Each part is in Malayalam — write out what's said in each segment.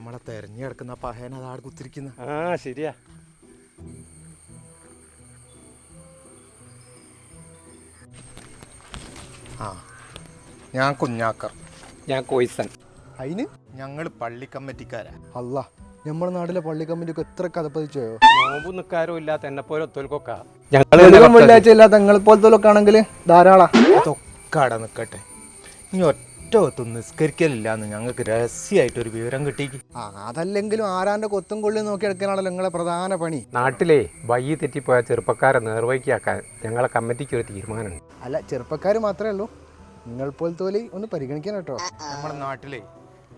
നമ്മളെ തെരഞ്ഞെടുക്കുന്ന പഹയൻ അതാട് കുത്തിരിക്കുന്ന. ആ ശരിയാ. ആ ഞാൻ കുഞ്ഞാക്കർ. ഞാൻ കോയിസൻ. അതിന് ഞങ്ങൾ പള്ളി കമ്മിറ്റിക്കാരാ. അല്ല നമ്മുടെ നാട്ടിലെ പള്ളി കമ്മിറ്റിയൊക്കെ എത്ര കഥപ്പതിച്ചോ. നോമ്പ് നിൽക്കാരും ഇല്ലാത്ത എന്നെ പോലെ ഒത്തോൽക്കൊക്കെ വെള്ളിയാഴ്ച ഇല്ലാത്ത നിങ്ങളെ പോലത്തെ ആണെങ്കിൽ ധാരാളം. അതൊക്കെ അട നിൽക്കട്ടെ. ഇനി ഒറ്റ ഒത്തും നിസ്കരിക്കലില്ലാന്ന് ഞങ്ങൾക്ക് രഹസ്യമായിട്ടൊരു വിവരം കിട്ടിക്ക്. അതല്ലെങ്കിലും ആരാന്റെ കൊത്തും കൊള്ളിയും നോക്കി എടുക്കാനാണല്ലോ നിങ്ങളെ പ്രധാന പണി. നാട്ടിലെ വയ്യി തെറ്റിപ്പോയ ചെറുപ്പക്കാരെ നേർവഴിക്കാക്കാൻ ഞങ്ങളെ കമ്മിറ്റിക്ക് ഒരു തീരുമാനമുണ്ട്. അല്ല ചെറുപ്പക്കാർ മാത്രമേ ഉള്ളൂ, നിങ്ങൾ പോലത്തെ ഒന്ന് പരിഗണിക്കാൻ കേട്ടോ. നമ്മുടെ നാട്ടിലെ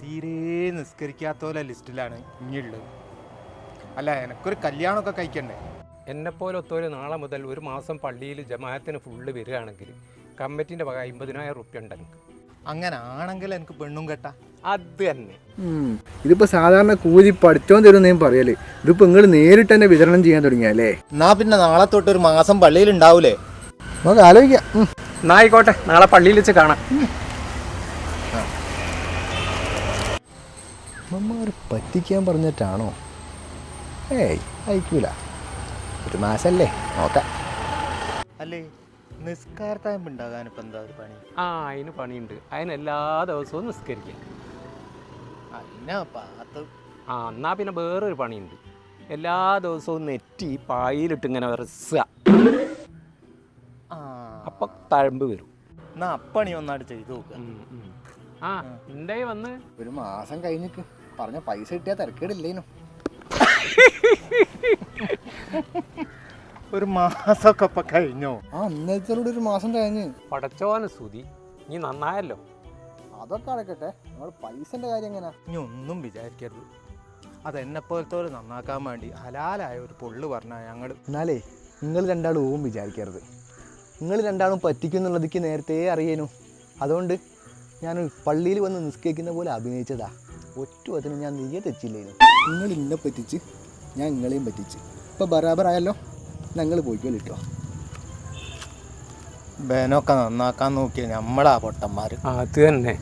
തീരെ നിസ്കരിക്കാത്തോല ലിസ്റ്റിലാണ് ഇനിയുള്ളത്. അല്ല എനക്കൊരു കല്യാണമൊക്കെ കഴിക്കണ്ടേ. എന്നെപ്പോലെ ഒത്തോല് നാളെ മുതൽ ഒരു മാസം പള്ളിയിൽ ജമാഅത്തിന് ഫുള്ള് വരികയാണെങ്കിൽ കമ്മിറ്റിൻ്റെ വക 50,000 റുപ്യ ഉണ്ട് എനിക്ക്. അങ്ങനെ ആണെങ്കിൽ എനിക്ക് പെണ്ണും കെട്ടാ. അത് തന്നെ. ഇതിപ്പോ സാധാരണ കൂലി പഠിച്ചോൻ തരും ഞാൻ പറയല്, ഇതിപ്പോ നിങ്ങൾ നേരിട്ട് തന്നെ വിതരണം ചെയ്യാൻ തുടങ്ങിയല്ലേ. എന്നാ പിന്നെ നാളെ തൊട്ട് ഒരു മാസം പള്ളിയിൽ ഉണ്ടാവൂലേ? നമുക്ക് ആലോചിക്കാം. എന്നാ ആയിക്കോട്ടെ, നാളെ പള്ളിയിൽ വെച്ച് കാണാം. നമ്മ പറ്റിക്കാൻ പറഞ്ഞിട്ടാണോ? ഏയ് അയക്കൂല, ഒരു മാസല്ലേ നോക്കാം. അല്ലേ നിസ്കാരത്തായ്മ ഉണ്ടാകാൻ ഇപ്പം എന്താ ഒരു പണി? ആ അതിന് പണിയുണ്ട്. അതിന് എല്ലാ ദിവസവും നിസ്കരിക്കുക. ആ എന്നാ പിന്നെ വേറൊരു പണിയുണ്ട്. എല്ലാ ദിവസവും നെറ്റി പായിലിട്ട് ഇങ്ങനെ വിറസുക. അപ്പൊ തഴമ്പ് വരും. എന്നാ അപ്പണി ഒന്നാട് ചെയ്തു നോക്കുക. ആ എന്തേ വന്ന് ഒരു മാസം കഴിഞ്ഞിട്ട് പറഞ്ഞ പൈസ കിട്ടിയാൽ തിരക്കേടില്ലേനു. ഒരു മാസമൊക്കെ ഇപ്പൊ കഴിഞ്ഞോ? ആ ഇന്നലത്തോടെ ഒരു മാസം കഴിഞ്ഞ്. പടച്ചോന സ്തുതി, നീ നന്നായല്ലോ. അതൊക്കെ അടക്കട്ടെ, നമ്മൾ പൈസന്റെ കാര്യം എങ്ങനെയാ? ഇനി ഒന്നും വിചാരിക്കരുത്. അതെന്നെപ്പോലത്തെ ഒരു നന്നാക്കാൻ വേണ്ടി ഹലാലായ ഒരു പൊള്ളു പറഞ്ഞാൽ ഞങ്ങൾ. എന്നാലേ നിങ്ങൾ രണ്ടാളും ഓവും വിചാരിക്കരുത്. നിങ്ങൾ രണ്ടാളും പറ്റിക്കുന്നുള്ളതിക്ക് നേരത്തെ അറിയാനു. അതുകൊണ്ട് ഞാൻ പള്ളിയിൽ വന്ന് നിസ്കരിക്കുന്ന പോലെ അഭിനയിച്ചതാ. ഒറ്റ അതിന് ഞാൻ നീയെ തെറ്റില്ലേനു. നിങ്ങൾ ഇന്നെ പറ്റിച്ച് ഞാൻ നിങ്ങളെയും പറ്റിച്ച്. ഇപ്പം ബറാബറായല്ലോ, ഞങ്ങൾ പോയിക്കോളിട്ടോ. ബേനൊക്കെ നന്നാക്കാൻ നോക്കിയ നമ്മളാ പൊട്ടന്മാർ. അത് തന്നെ.